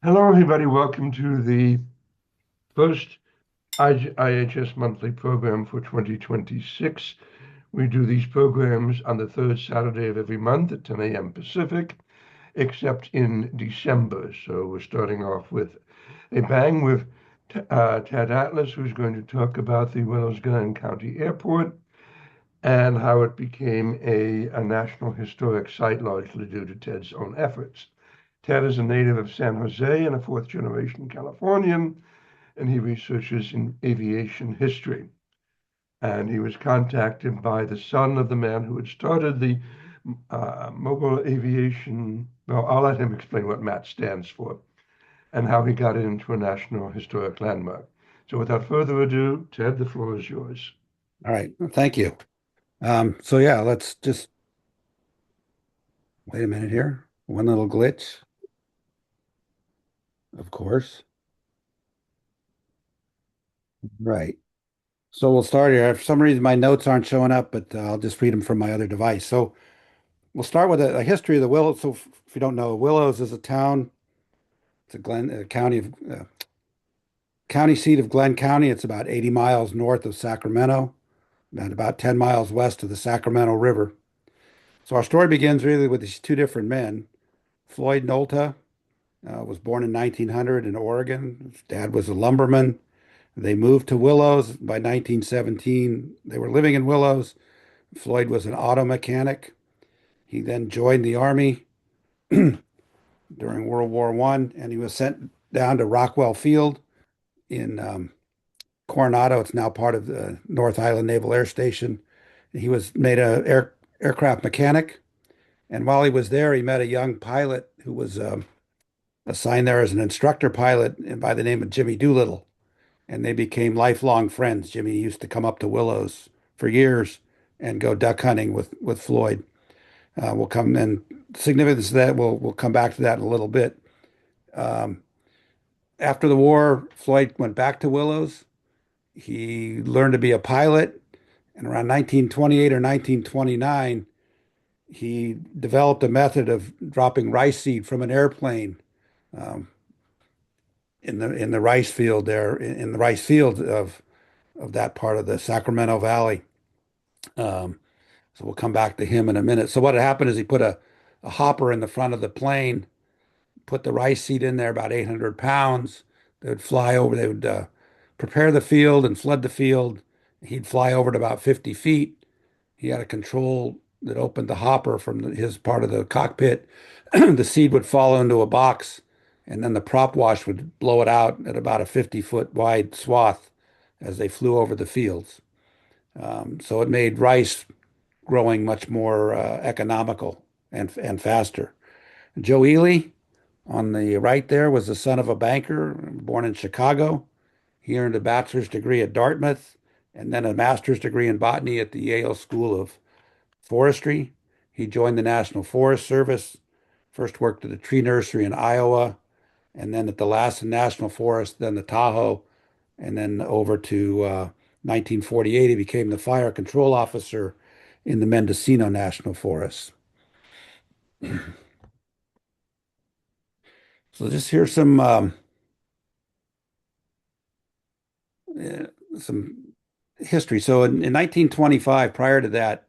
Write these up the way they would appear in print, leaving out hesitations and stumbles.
Hello, everybody. Welcome to the first IHS monthly program for 2026. We do these programs on the third Saturday of every month at 10 a.m. Pacific, except in December. So we're starting off with a bang with Ted Atlas, who's going to talk about the Willows-Glenn County Airport and how it became a National Historic Site largely due to Ted's own efforts. Ted is a native of San Jose and a fourth generation Californian, and he researches in aviation history. And he was contacted by the son of the man who had started the mobile aviation. Well, I'll let him explain what MAT stands for and how he got into a National Historic Landmark. So without further ado, Ted, the floor is yours. All right. Well, thank you. So yeah, let's just wait a minute here. One little glitch, of course. Right. So we'll start here. For some reason, my notes aren't showing up, but I'll just read them from my other device. So we'll start with a history of the Willows. So if you don't know, Willows is a town. It's a county seat of Glenn County. It's about 80 miles north of Sacramento and about 10 miles west of the Sacramento River. So our story begins really with these two different men. Floyd Nolta was born in 1900 in Oregon. His dad was a lumberman. They moved to Willows by 1917. They were living in Willows. Floyd was an auto mechanic. He then joined the Army during World War I, and he was sent down to Rockwell Field in Coronado. It's now part of the North Island Naval Air Station. He was made a aircraft mechanic, and while he was there, he met a young pilot who was assigned there as an instructor pilot by the name of Jimmy Doolittle, and they became lifelong friends. Jimmy used to come up to Willows for years and go duck hunting with Floyd. We'll come and significance of that. We'll come back to that in a little bit. Um, After the war, Floyd went back to Willows. He learned to be a pilot, and around 1928 or 1929, he developed a method of dropping rice seed from an airplane um, in the rice field there in the rice field of that part of the Sacramento Valley. Um, so we'll come back to him in a minute. So what had happened is he put a hopper in the front of the plane, put the rice seed in there, about 800 pounds. They would fly over. They would prepare the field and flood the field. He'd fly over at about 50 feet. He had a control that opened the hopper from his part of the cockpit. The seed would fall into a box, and then the prop wash would blow it out at about a 50-foot wide swath as they flew over the fields. So it made rice growing much more economical and faster. Joe Ely on the right there was the son of a banker born in Chicago. He earned a bachelor's degree at Dartmouth and then a master's degree in botany at the Yale School of Forestry. He joined the National Forest Service, first worked at a tree nursery in Iowa, and then at the Lassen National Forest, then the Tahoe, and then over to 1948, he became the fire control officer in the Mendocino National Forest. So just here's uh, some history. So in 1925, prior to that,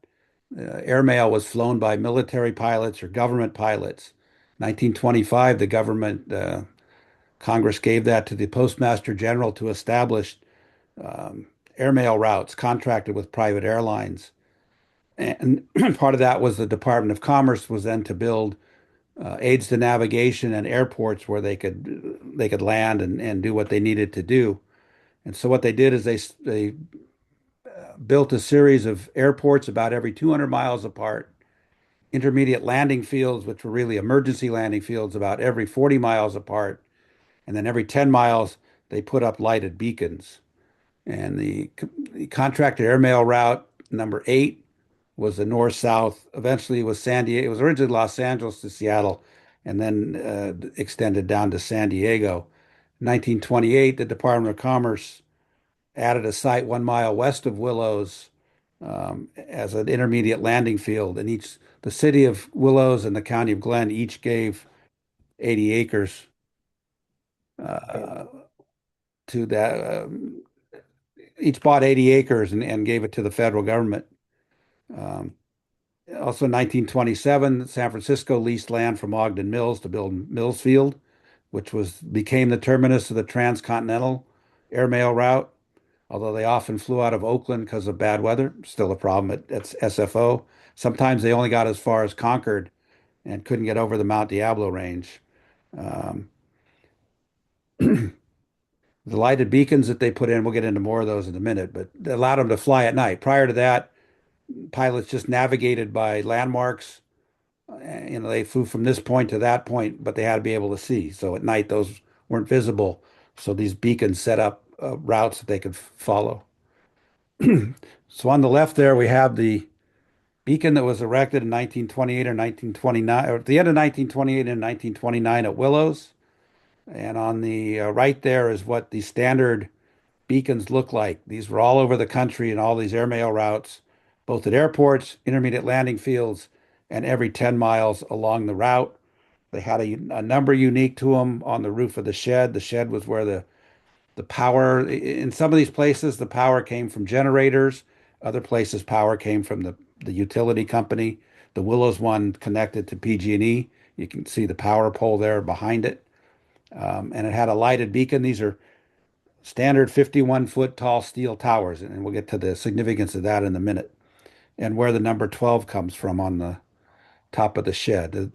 airmail was flown by military pilots or government pilots. 1925, the government Congress gave that to the Postmaster General to establish um, airmail routes contracted with private airlines. And part of that was the Department of Commerce was then to build aids to navigation and airports where they could land and do what they needed to do. And so what they did is they built a series of airports about every 200 miles apart, intermediate landing fields, which were really emergency landing fields, about every 40 miles apart, and then every 10 miles they put up lighted beacons. And the contracted airmail route number 8 was the north-south. Eventually, it was San Diego. It was originally Los Angeles to Seattle, and then extended down to San Diego. 1928, the Department of Commerce added a site 1 mile west of Willows as an intermediate landing field, and the city of Willows and the county of Glenn each gave 80 acres Okay. uh, to that. Each bought 80 acres and gave it to the federal government. Um, Also, in 1927, San Francisco leased land from Ogden Mills to build Mills Field, which became the terminus of the transcontinental airmail route. Although they often flew out of Oakland because of bad weather, still a problem at SFO. Sometimes they only got as far as Concord and couldn't get over the Mount Diablo range. Um, the lighted beacons that they put in, we'll get into more of those in a minute, but they allowed them to fly at night. Prior to that, pilots just navigated by landmarks. They flew from this point to that point, but they had to be able to see. So at night, those weren't visible. So these beacons set up routes that they could follow. So on the left there, we have the beacon that was erected in 1928 or 1929, or at the end of 1928 and 1929 at Willows. And on the right there is what the standard beacons look like. These were all over the country and all these airmail routes, both at airports, intermediate landing fields, and every 10 miles along the route. They had a number unique to them on the roof of the shed. The shed was where the power, in some of these places, the power came from generators. Other places, power came from the utility company. The Willows one connected to PG&E. You can see the power pole there behind it. And it had a lighted beacon. These are standard 51-foot tall steel towers, and we'll get to the significance of that in a minute, and where the number 12 comes from on the top of the shed.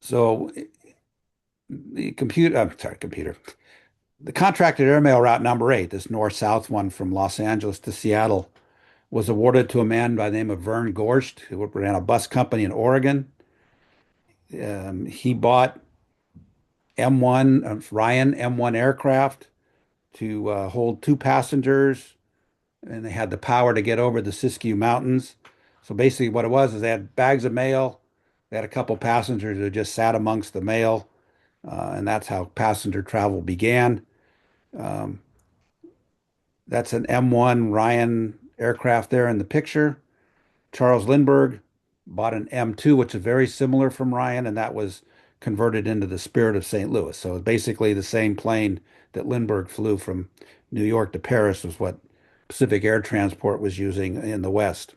So the contracted airmail route number 8, this north-south one from Los Angeles to Seattle, was awarded to a man by the name of Vern Gorst, who ran a bus company in Oregon. He bought M1, Ryan M1 aircraft to hold 2 passengers, and they had the power to get over the Siskiyou Mountains. So basically, what it was is they had bags of mail. They had a couple passengers who just sat amongst the mail, and that's how passenger travel began. Um, that's an M1 Ryan aircraft there in the picture. Charles Lindbergh bought an M2, which is very similar from Ryan, and that was converted into the Spirit of St. Louis. So it's basically the same plane that Lindbergh flew from New York to Paris was what Pacific Air Transport was using in the West.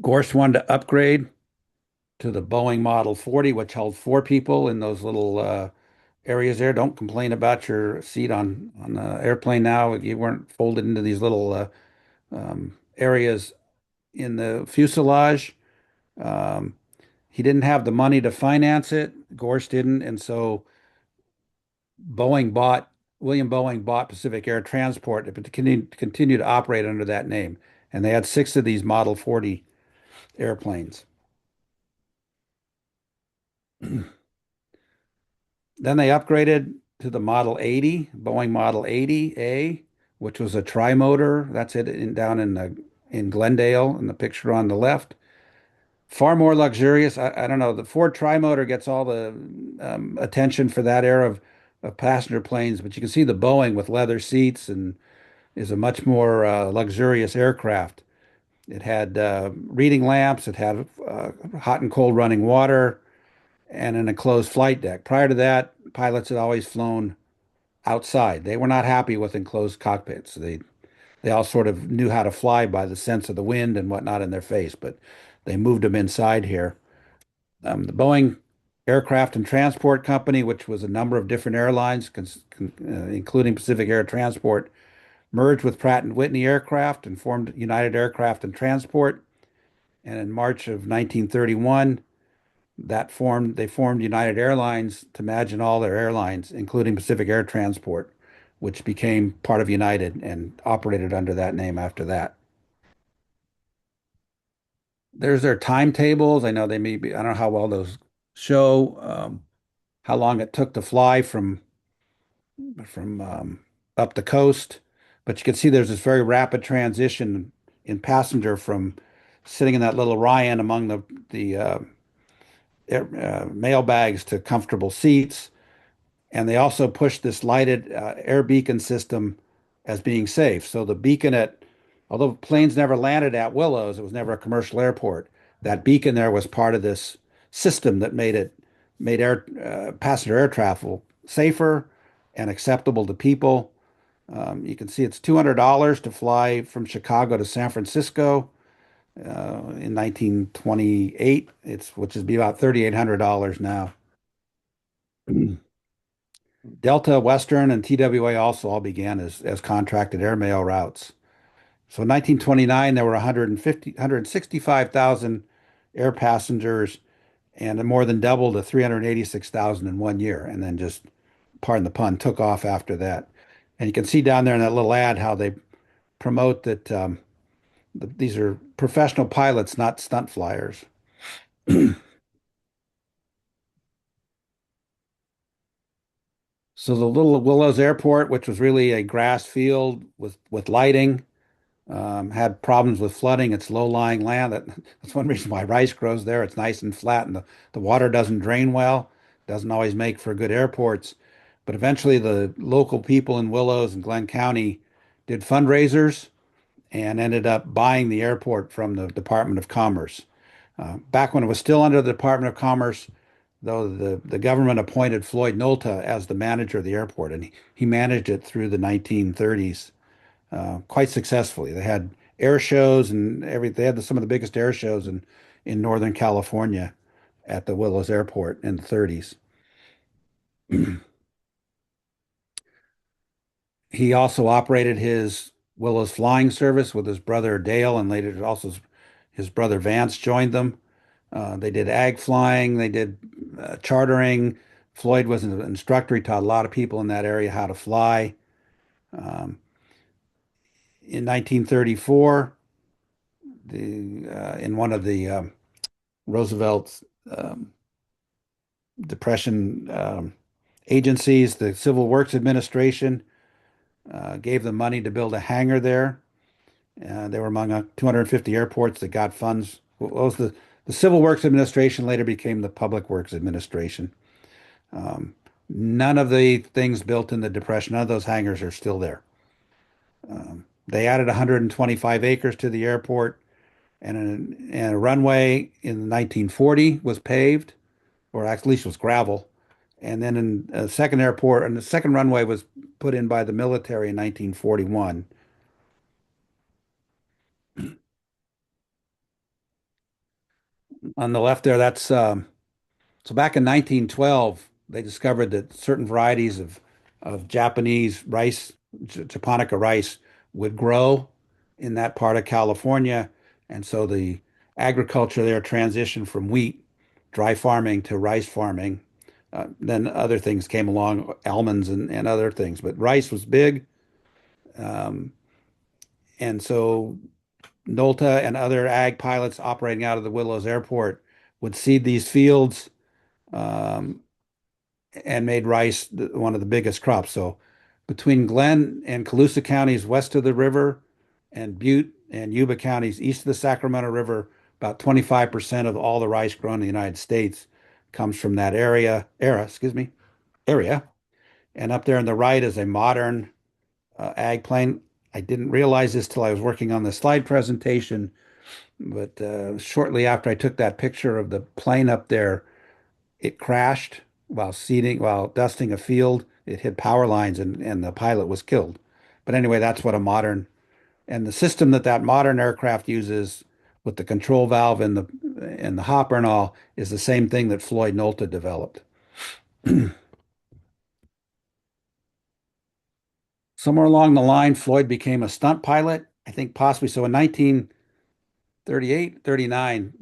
Gorst wanted to upgrade to the Boeing Model 40, which held 4 people in those little areas there. Don't complain about your seat on the airplane now. You weren't folded into these little areas in the fuselage. Um, he didn't have the money to finance it. Gorst didn't, and so Boeing bought William Boeing bought Pacific Air Transport to continue to operate under that name, and they had 6 of these Model 40 airplanes. Then they upgraded to the Model 80, Boeing Model 80A, which was a tri-motor. That's it down in Glendale in the picture on the left. Far more luxurious. I don't know. The Ford tri-motor gets all the attention for that era of passenger planes, but you can see the Boeing with leather seats and is a much more luxurious aircraft. It had reading lamps. It had hot and cold running water and an enclosed flight deck. Prior to that, pilots had always flown outside. They were not happy with enclosed cockpits. They all sort of knew how to fly by the sense of the wind and whatnot in their face, but they moved them inside here. The Boeing Aircraft and Transport Company, which was a number of different airlines, including Pacific Air Transport, merged with Pratt& and Whitney Aircraft and formed United Aircraft and Transport. And in March of 1931, they formed United Airlines to manage all their airlines, including Pacific Air Transport, which became part of United and operated under that name after that. There's their timetables. I know they may be, I don't know how well those show how long it took to fly from up the coast, but you can see there's this very rapid transition in passenger from sitting in that little Ryan among the mail bags to comfortable seats. And they also pushed this lighted air beacon system as being safe. So although planes never landed at Willows, it was never a commercial airport. that beacon there was part of this system that made air passenger air travel safer and acceptable to people. You can see it's $200 to fly from Chicago to San Francisco in 1928. Which is be about $3,800 now. Delta, Western, and TWA also all began as contracted airmail routes. So in 1929, there were 165,000 air passengers and more than doubled to 386,000 in 1 year. And then just, pardon the pun, took off after that. And you can see down there in that little ad how they promote that these are professional pilots, not stunt flyers. So the little Willows Airport, which was really a grass field with lighting, had problems with flooding. It's low-lying land. That's one reason why rice grows there. It's nice and flat, and the water doesn't drain well. Doesn't always make for good airports. But eventually, the local people in Willows and Glenn County did fundraisers and ended up buying the airport from the Department of Commerce. Back when it was still under the Department of Commerce, though the government appointed Floyd Nolta as the manager of the airport, and he managed it through the 1930s quite successfully. They had air shows and They had some of the biggest air shows in Northern California at the Willows Airport in the 30s. He also operated his Willows flying service with his brother Dale, and later also his brother Vance joined them. They did ag flying, they did chartering. Floyd was an instructor. He taught a lot of people in that area how to fly. Um, in 1934, in one of the Roosevelt's Depression agencies, the Civil Works Administration gave them money to build a hangar there. They were among 250 airports that got funds. What was the Civil Works Administration later became the Public Works Administration. None of the things built in the Depression, none of those hangars are still there. They added 125 acres to the airport, and a runway in 1940 was paved, or at least was gravel. And then in a second airport, and the second runway was put in by the military in 1941. On the left there, that's so back in 1912, they discovered that certain varieties of Japanese rice, Japonica rice, would grow in that part of California. And so the agriculture there transitioned from wheat, dry farming, to rice farming. Then other things came along, almonds and other things, but rice was big. Um, and so Nolta and other ag pilots operating out of the Willows Airport would seed these fields um, and made rice one of the biggest crops. So between Glenn and Colusa counties west of the river and Butte and Yuba counties east of the Sacramento River, about 25% of all the rice grown in the United States comes from that area. And up there on the right is a modern ag plane. I didn't realize this till I was working on the slide presentation, but shortly after I took that picture of the plane up there, it crashed while dusting a field. It hit power lines and the pilot was killed. But anyway, that's what a modern and the system that modern aircraft uses with the control valve and the hopper and all is the same thing that Floyd Nolta developed. Somewhere along the line, Floyd became a stunt pilot, I think possibly so in 1938, 39.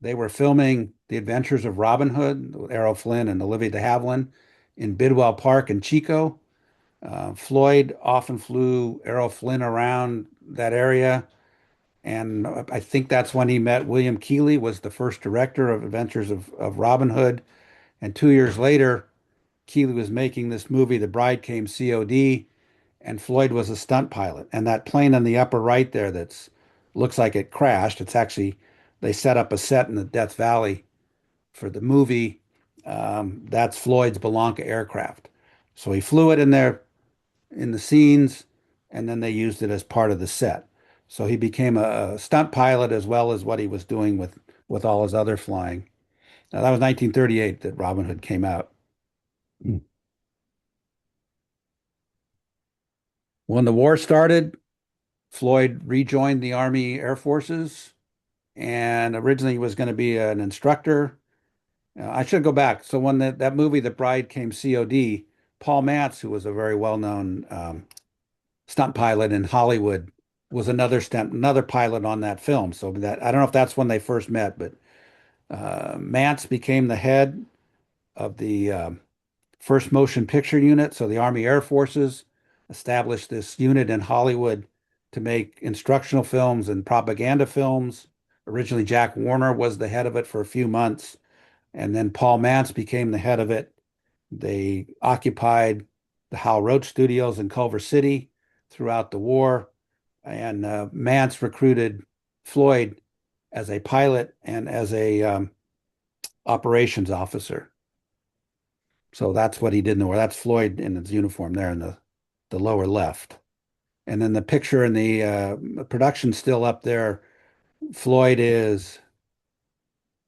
They were filming The Adventures of Robin Hood with Errol Flynn and Olivia de Havilland in Bidwell Park in Chico. Floyd often flew Errol Flynn around that area, and I think that's when he met William Keighley, was the first director of Adventures of Robin Hood. And 2 years later, Keighley was making this movie, The Bride Came COD, and Floyd was a stunt pilot. And that plane on the upper right there that's looks like it crashed, it's actually they set up a set in the Death Valley for the movie. That's Floyd's Belanca aircraft. So he flew it in there in the scenes, and then they used it as part of the set. So he became a stunt pilot as well as what he was doing with all his other flying. Now, that was 1938 that Robin Hood came out. When the war started, Floyd rejoined the Army Air Forces and originally was going to be an instructor. I should go back. So when that movie, The Bride Came COD, Paul Mantz, who was a very well-known stunt pilot in Hollywood, was another pilot on that film. So that I don't know if that's when they first met, but Mantz became the head of the first motion picture unit. So the Army Air Forces established this unit in Hollywood to make instructional films and propaganda films. Originally, Jack Warner was the head of it for a few months, and then Paul Mantz became the head of it. They occupied the Hal Roach Studios in Culver City throughout the war, and Mantz recruited Floyd as a pilot and as a operations officer. So that's what he did in the war. That's Floyd in his uniform there in the lower left. And then the picture in the production still up there. Floyd is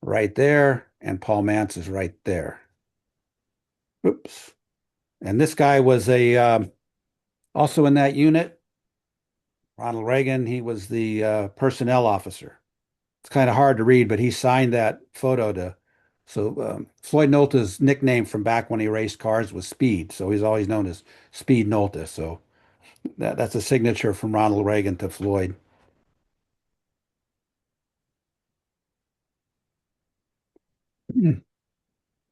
right there, and Paul Mantz is right there. Oops. And this guy was a also in that unit. Ronald Reagan, he was the personnel officer. It's kind of hard to read, but he signed that photo to. So Floyd Nolte's nickname from back when he raced cars was Speed, so he's always known as Speed Nolte. So that's a signature from Ronald Reagan to Floyd.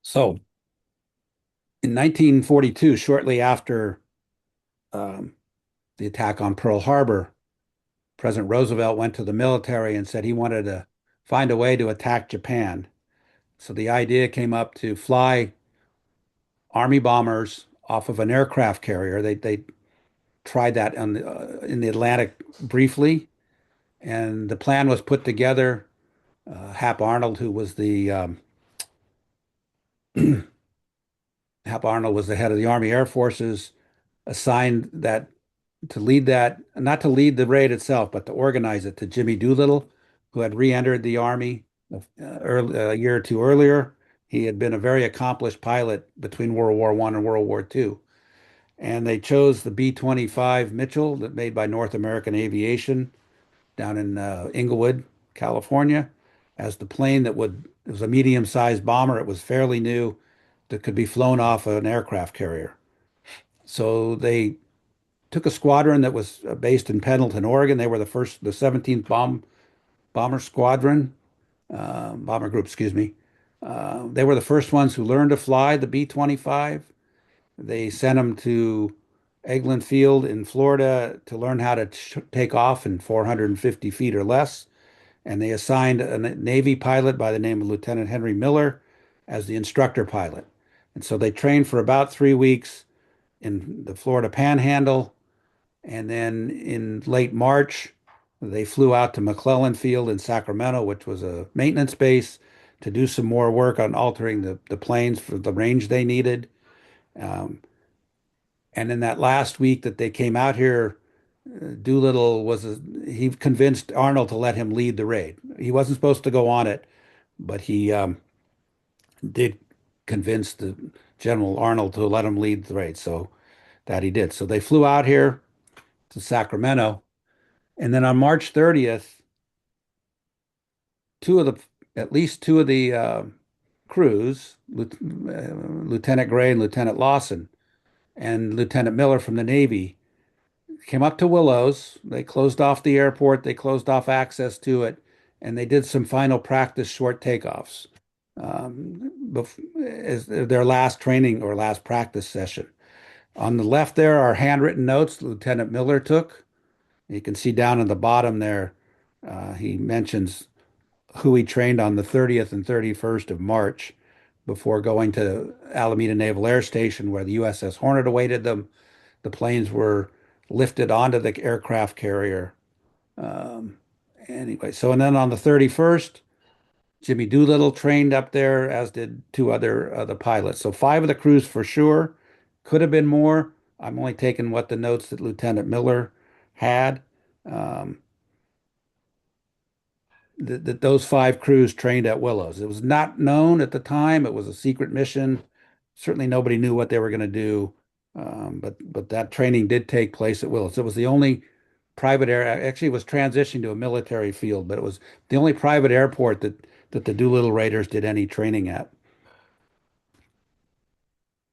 So in 1942, shortly after um, the attack on Pearl Harbor, President Roosevelt went to the military and said he wanted to find a way to attack Japan. So the idea came up to fly Army bombers off of an aircraft carrier. They tried that in the Atlantic briefly, and the plan was put together. Hap Arnold, who was the Hap Arnold was the head of the Army Air Forces, assigned that to lead that, not to lead the raid itself, but to organize it to Jimmy Doolittle, who had re-entered the Army a year or two earlier. He had been a very accomplished pilot between World War I and World War II. And they chose the B-25 Mitchell that made by North American Aviation down in Inglewood, California, as the plane that would, it was a medium-sized bomber. It was fairly new that could be flown off an aircraft carrier. So they took a squadron that was based in Pendleton, Oregon. They were the 17th Bomber Squadron, Bomber Group, excuse me. They were the first ones who learned to fly the B-25. They sent them to Eglin Field in Florida to learn how to take off in 450 feet or less. And they assigned a Navy pilot by the name of Lieutenant Henry Miller as the instructor pilot. And so they trained for about 3 weeks in the Florida Panhandle. And then in late March, they flew out to McClellan Field in Sacramento, which was a maintenance base, to do some more work on altering the planes for the range they needed. Um, and in that last week that they came out here, Doolittle he convinced Arnold to let him lead the raid. He wasn't supposed to go on it, but he did convince the General Arnold to let him lead the raid. So that he did. So they flew out here to Sacramento. And then on March 30th, at least two of the crews, Lieutenant Gray and Lieutenant Lawson, and Lieutenant Miller from the Navy, came up to Willows. They closed off the airport, they closed off access to it, and they did some final practice short takeoffs as their last training or last practice session. On the left there are handwritten notes Lieutenant Miller took. You can see down at the bottom there, he mentions who he trained on the 30th and 31st of March before going to Alameda Naval Air Station, where the USS Hornet awaited them. The planes were lifted onto the aircraft carrier. Um, anyway, so and then on the 31st, Jimmy Doolittle trained up there, as did two other the pilots. So five of the crews for sure. Could have been more. I'm only taking what the notes that Lieutenant Miller had. Um, that those five crews trained at Willows. It was not known at the time. It was a secret mission. Certainly nobody knew what they were going to do. But that training did take place at Willows. It was the only private air, actually it was transitioning to a military field, but it was the only private airport that the Doolittle Raiders did any training at.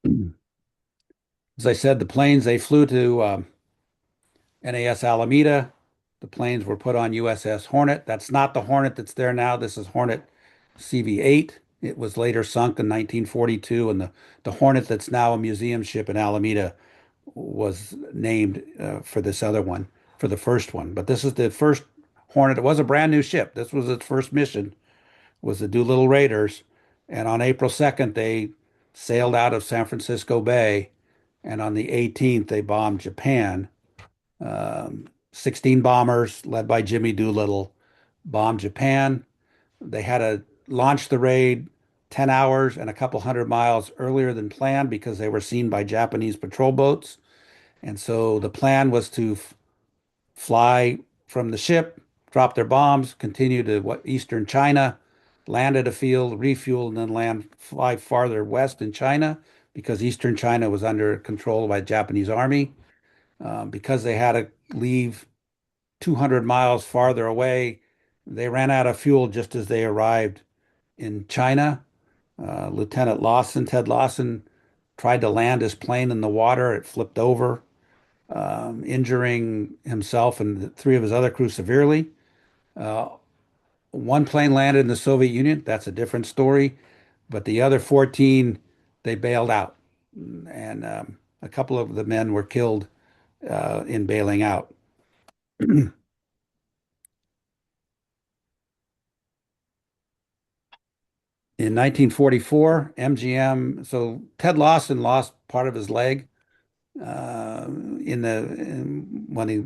As I said, the planes, they flew to NAS Alameda. The planes were put on USS Hornet. That's not the Hornet that's there now. This is Hornet CV-8. It was later sunk in 1942, and the Hornet that's now a museum ship in Alameda was named for this other one, for the first one. But this is the first Hornet. It was a brand new ship. This was its first mission, was the Doolittle Raiders. And on April 2nd, they sailed out of San Francisco Bay, and on the 18th, they bombed Japan. 16 bombers led by Jimmy Doolittle bombed Japan. They had to launch the raid 10 hours and a couple hundred miles earlier than planned because they were seen by Japanese patrol boats. And so the plan was to fly from the ship, drop their bombs, continue to eastern China, land at a field, refuel, and then fly farther west in China because eastern China was under control by the Japanese army. Because they had to leave 200 miles farther away, they ran out of fuel just as they arrived in China. Lieutenant Lawson, Ted Lawson, tried to land his plane in the water. It flipped over, injuring himself and three of his other crew severely. Uh, One plane landed in the Soviet Union. That's a different story. But the other 14, they bailed out. And a couple of the men were killed in bailing out. In 1944, MGM, so Ted Lawson lost part of his leg when he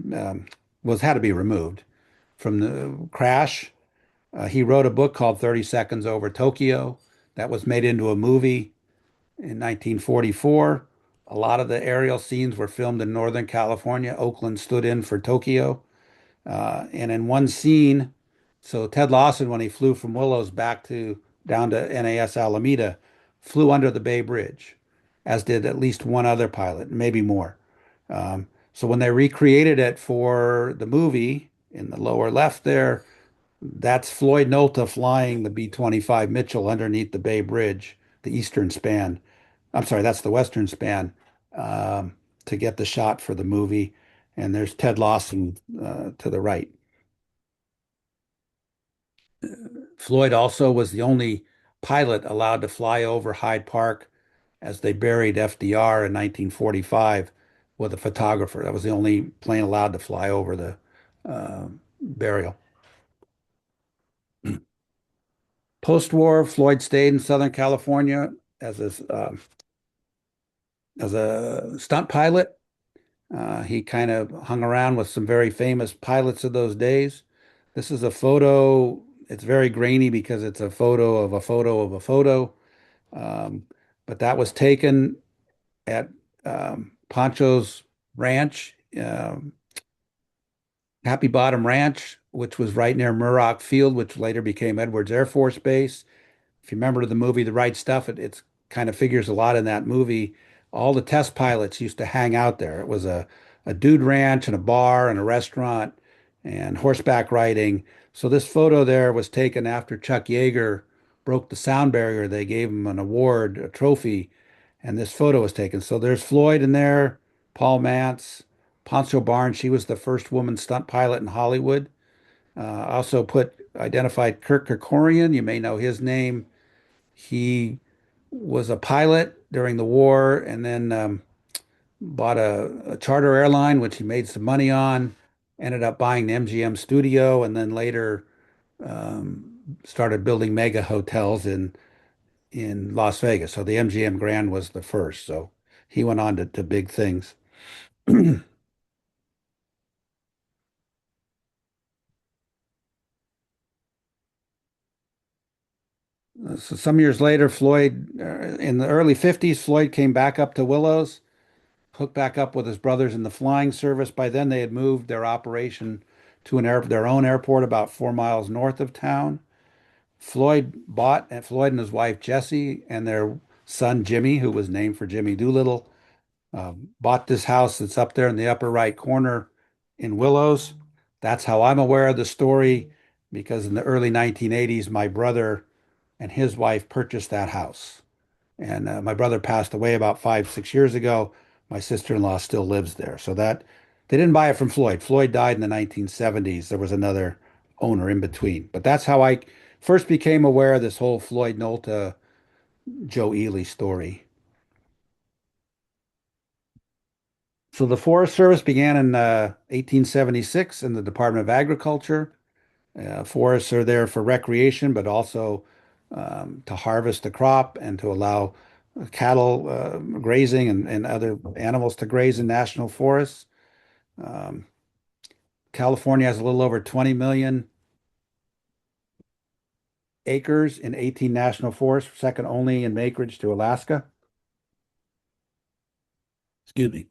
was had to be removed from the crash. He wrote a book called 30 Seconds Over Tokyo that was made into a movie in 1944. A lot of the aerial scenes were filmed in Northern California. Oakland stood in for Tokyo. And in one scene, so Ted Lawson, when he flew from Willows back to down to NAS Alameda, flew under the Bay Bridge, as did at least one other pilot, maybe more. So when they recreated it for the movie in the lower left there, that's Floyd Nolta flying the B-25 Mitchell underneath the Bay Bridge, the eastern span. I'm sorry, that's the western span, to get the shot for the movie. And there's Ted Lawson to the right. Floyd also was the only pilot allowed to fly over Hyde Park as they buried FDR in 1945 with a photographer. That was the only plane allowed to fly over the burial. Post-war, Floyd stayed in Southern California as a stunt pilot. He kind of hung around with some very famous pilots of those days. This is a photo. It's very grainy because it's a photo of a photo of a photo. Um, but that was taken at Pancho's ranch, Happy Bottom Ranch, which was right near Muroc Field, which later became Edwards Air Force Base. If you remember the movie The Right Stuff, it's kind of figures a lot in that movie. All the test pilots used to hang out there. It was a dude ranch and a bar and a restaurant and horseback riding. So this photo there was taken after Chuck Yeager broke the sound barrier. They gave him an award, a trophy, and this photo was taken. So there's Floyd in there, Paul Poncho Barnes. She was the first woman stunt pilot in Hollywood. Also identified Kirk Kerkorian. You may know his name. He was a pilot during the war and then bought a charter airline, which he made some money on, ended up buying the MGM studio, and then later started building mega hotels in Las Vegas. So the MGM Grand was the first. So he went on to big things. So some years later, in the early 50s, Floyd came back up to Willows, hooked back up with his brothers in the flying service. By then, they had moved their operation to their own airport about 4 miles north of town. Floyd and his wife Jessie and their son Jimmy, who was named for Jimmy Doolittle, bought this house that's up there in the upper right corner in Willows. That's how I'm aware of the story, because in the early 1980s, my brother and his wife purchased that house. And my brother passed away about 5, 6 years ago. My sister-in-law still lives there. So that they didn't buy it from Floyd. Floyd died in the 1970s. There was another owner in between. But that's how I first became aware of this whole Floyd Nolta, Joe Ely story. So the Forest Service began in 1876 in the Department of Agriculture. Forests are there for recreation, but also to harvest the crop and to allow cattle grazing and other animals to graze in national forests. Um, California has a little over 20 million acres in 18 national forests, second only in acreage to Alaska. Excuse me.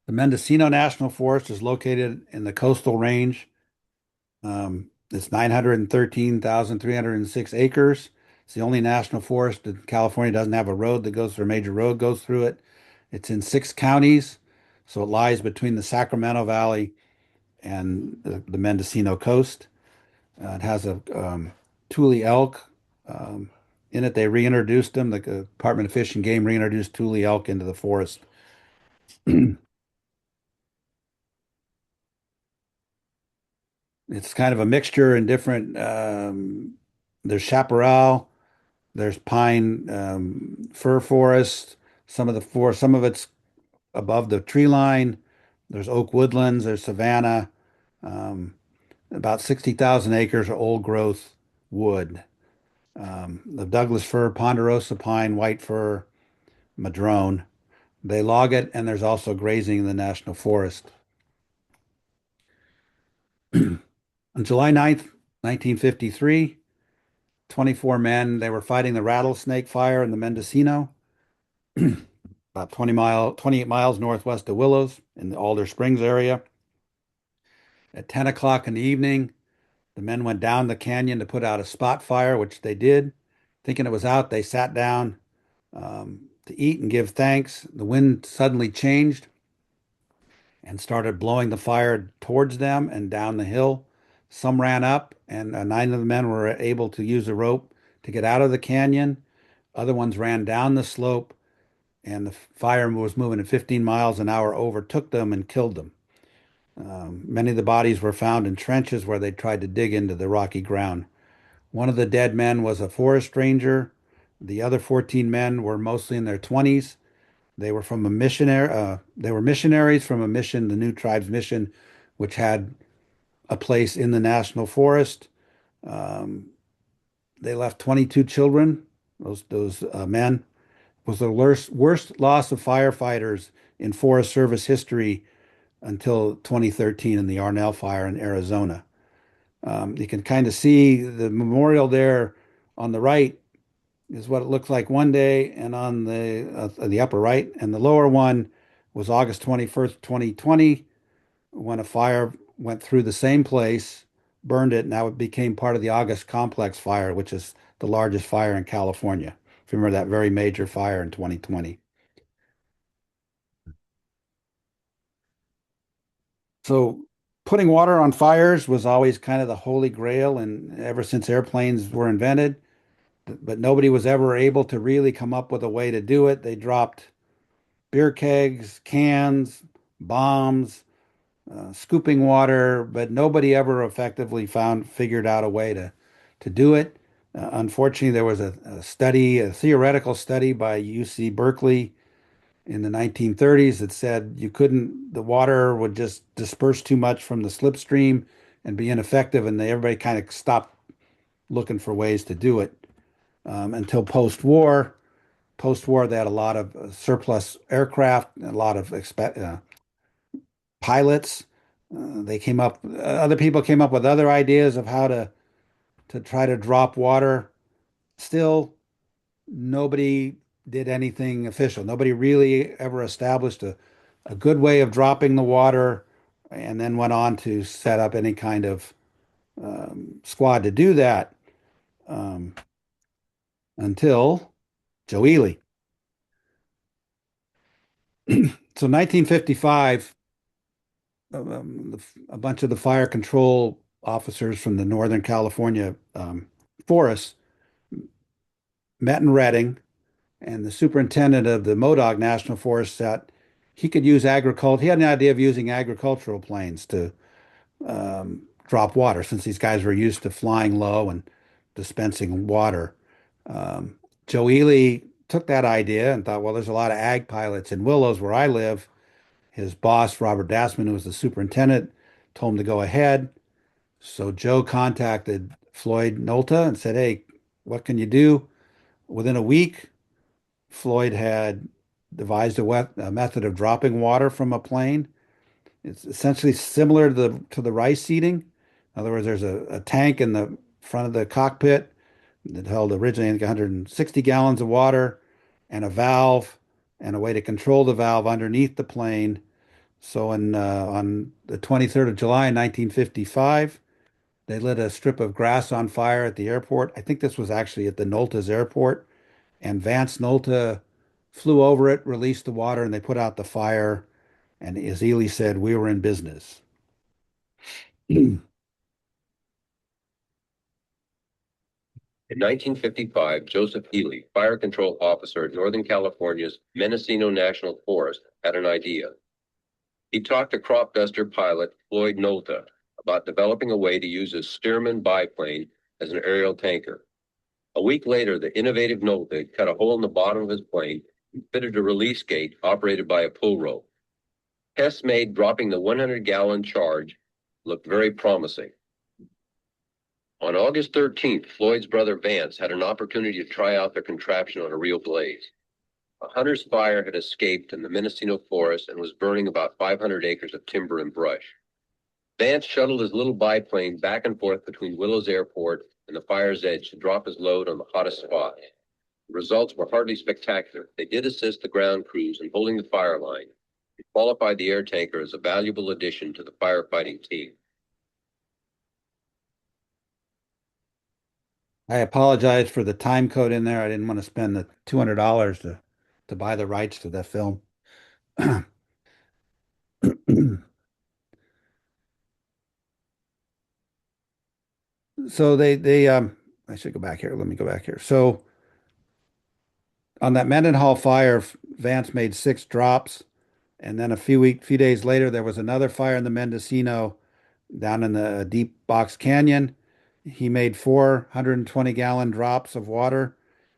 The Mendocino National Forest is located in the coastal range. It's 913,306 acres. It's the only national forest in California doesn't have a road that goes through, a major road goes through it. It's in 6 counties, so it lies between the Sacramento Valley and the Mendocino coast. It has a Tule elk in it. They reintroduced them. The Department of Fish and Game reintroduced Tule elk into the forest. It's kind of a mixture in different. There's chaparral, there's pine, fir forest. Some of it's above the tree line. There's oak woodlands. There's savanna. Um, about 60,000 acres of old growth wood. The Douglas fir, ponderosa pine, white fir, madrone. They log it, and there's also grazing in the national forest. On July 9th, 1953, 24 men, they were fighting the rattlesnake fire in the Mendocino, about 28 miles northwest of Willows in the Alder Springs area. At 10 o'clock in the evening, the men went down the canyon to put out a spot fire, which they did. Thinking it was out, they sat down to eat and give thanks. The wind suddenly changed and started blowing the fire towards them and down the hill. Some ran up, and 9 of the men were able to use a rope to get out of the canyon. Other ones ran down the slope, and the fire was moving at 15 miles an hour, overtook them and killed them. Many of the bodies were found in trenches where they tried to dig into the rocky ground. One of the dead men was a forest ranger. The other 14 men were mostly in their 20s. They were from a missionary. They were missionaries from a mission, the New Tribes Mission, which had a place in the national forest. Um, they left 22 children. Those men was the worst loss of firefighters in Forest Service history until 2013 in the Arnell Fire in Arizona. You can kind of see the memorial there on the right is what it looked like one day, and on the upper right, and the lower one was August 21st, 2020, when a fire went through the same place, burned it. Now it became part of the August Complex fire, which is the largest fire in California. If you remember that very major fire in 2020. So putting water on fires was always kind of the holy grail, and ever since airplanes were invented, but nobody was ever able to really come up with a way to do it. They dropped beer kegs, cans, bombs, scooping water, but nobody ever effectively figured out a way to do it. Unfortunately, there was a theoretical study by UC Berkeley in the 1930s that said the water would just disperse too much from the slipstream and be ineffective, and everybody kind of stopped looking for ways to do it until post-war. Post-war, they had a lot of surplus aircraft, a lot of pilots. Other people came up with other ideas of how to try to drop water. Still, nobody did anything official. Nobody really ever established a good way of dropping the water and then went on to set up any kind of squad to do that um, until Joe Ely. So 1955, a bunch of the fire control officers from the Northern California forests met in Redding, and the superintendent of the Modoc National Forest said he could use agriculture. He had an idea of using agricultural planes to drop water, since these guys were used to flying low and dispensing water. Um, Joe Ely took that idea and thought, well, there's a lot of ag pilots in Willows where I live. His boss, Robert Dassman, who was the superintendent, told him to go ahead. So Joe contacted Floyd Nolta and said, hey, what can you do? Within a week, Floyd had devised a method of dropping water from a plane. It's essentially similar to the rice seeding. In other words, there's a tank in the front of the cockpit that held originally, I think, 160 gallons of water, and a valve and a way to control the valve underneath the plane. So on the 23rd of July, 1955, they lit a strip of grass on fire at the airport. I think this was actually at the Nolta's airport, and Vance Nolta flew over it, released the water, and they put out the fire. And as Ely said, we were in business. In 1955, Joseph Ely, fire control officer at Northern California's Mendocino National Forest, had an idea. He talked to crop duster pilot Floyd Nolta about developing a way to use a Stearman biplane as an aerial tanker. A week later, the innovative Nolta cut a hole in the bottom of his plane and fitted a release gate operated by a pull rope. Tests made dropping the 100-gallon charge looked very promising. On August 13th, Floyd's brother Vance had an opportunity to try out their contraption on a real blaze. A hunter's fire had escaped in the Mendocino forest and was burning about 500 acres of timber and brush. Vance shuttled his little biplane back and forth between Willows Airport and the fire's edge to drop his load on the hottest spot. The results were hardly spectacular. They did assist the ground crews in holding the fire line. It qualified the air tanker as a valuable addition to the firefighting team. I apologize for the time code in there. I didn't want to spend the $200 to buy the rights to that film. So they I should go back here. Let me go back here. So on that Mendenhall fire, Vance made 6 drops, and then a few days later there was another fire in the Mendocino down in the deep box canyon. He made 420-gallon drops of water,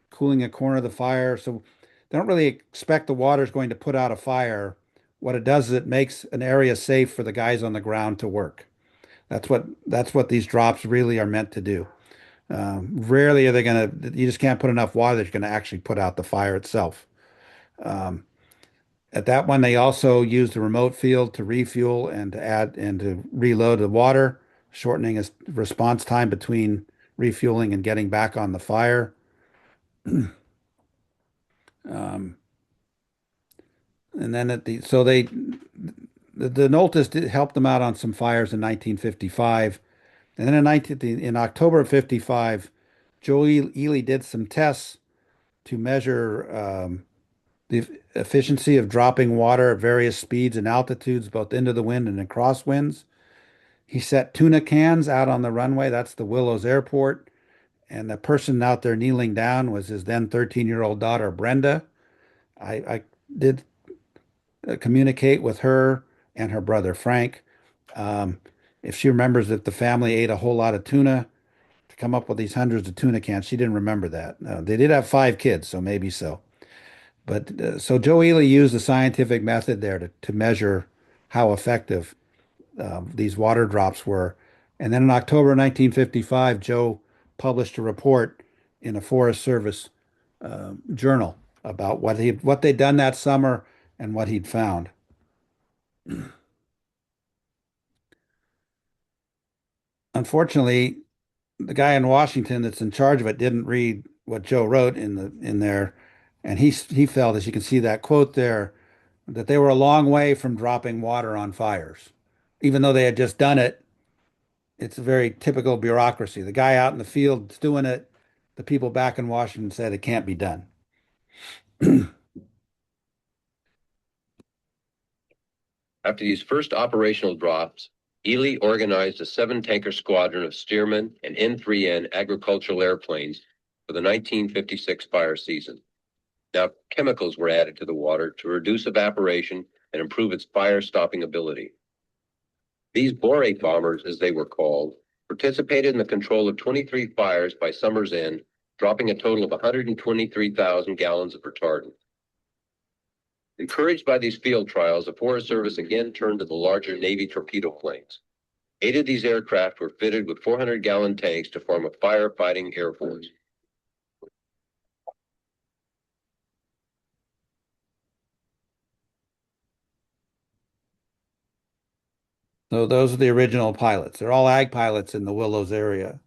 cooling a corner of the fire. So they don't really expect the water is going to put out a fire. What it does is it makes an area safe for the guys on the ground to work. That's what these drops really are meant to do. Rarely are they going to, you just can't put enough water that's going to actually put out the fire itself. Um, at that one, they also used the remote field to refuel and to add and to reload the water, shortening its response time between refueling and getting back on the fire. Um, and then the Noltas helped them out on some fires in 1955. And then in October of 55, Joe Ely did some tests to measure the efficiency of dropping water at various speeds and altitudes, both into the wind and in crosswinds. He set tuna cans out on the runway. That's the Willows Airport. And the person out there kneeling down was his then 13-year-old daughter, Brenda. I did communicate with her and her brother, Frank. Um, if she remembers that the family ate a whole lot of tuna to come up with these hundreds of tuna cans, she didn't remember that. They did have 5 kids, so maybe so. But so Joe Ely used the scientific method there to measure how effective these water drops were. And then in October 1955, Joe published a report in a Forest Service journal about what they'd done that summer and what he'd found. Unfortunately, the guy in Washington that's in charge of it didn't read what Joe wrote in there, and he felt, as you can see that quote there, that they were a long way from dropping water on fires. even though they had just done it, it's a very typical bureaucracy. The guy out in the field is doing it. The people back in Washington said it can't be done. After these first operational drops, Ely organized a 7-tanker squadron of Stearman and N3N agricultural airplanes for the 1956 fire season. Now, chemicals were added to the water to reduce evaporation and improve its fire-stopping ability. These borate bombers, as they were called, participated in the control of 23 fires by summer's end, dropping a total of 123,000 gallons of retardant. Encouraged by these field trials, the Forest Service again turned to the larger Navy torpedo planes. 8 of these aircraft were fitted with 400-gallon tanks to form a firefighting air force. So those are the original pilots. They're all ag pilots in the Willows area.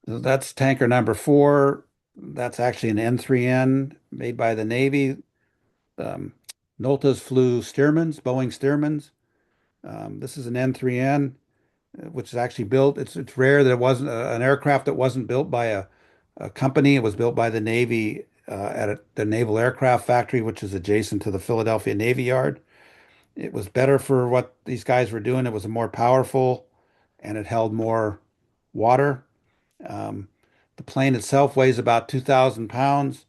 So that's tanker number 4. That's actually an N3N made by the Navy. Um, Noltas flew Stearmans, Boeing Stearmans. This is an N3N, which is actually built. It's rare that it wasn't an aircraft that wasn't built by a company. It was built by the Navy the Naval Aircraft Factory, which is adjacent to the Philadelphia Navy Yard. It was better for what these guys were doing. It was more powerful and it held more water. Um, the plane itself weighs about 2,000 pounds,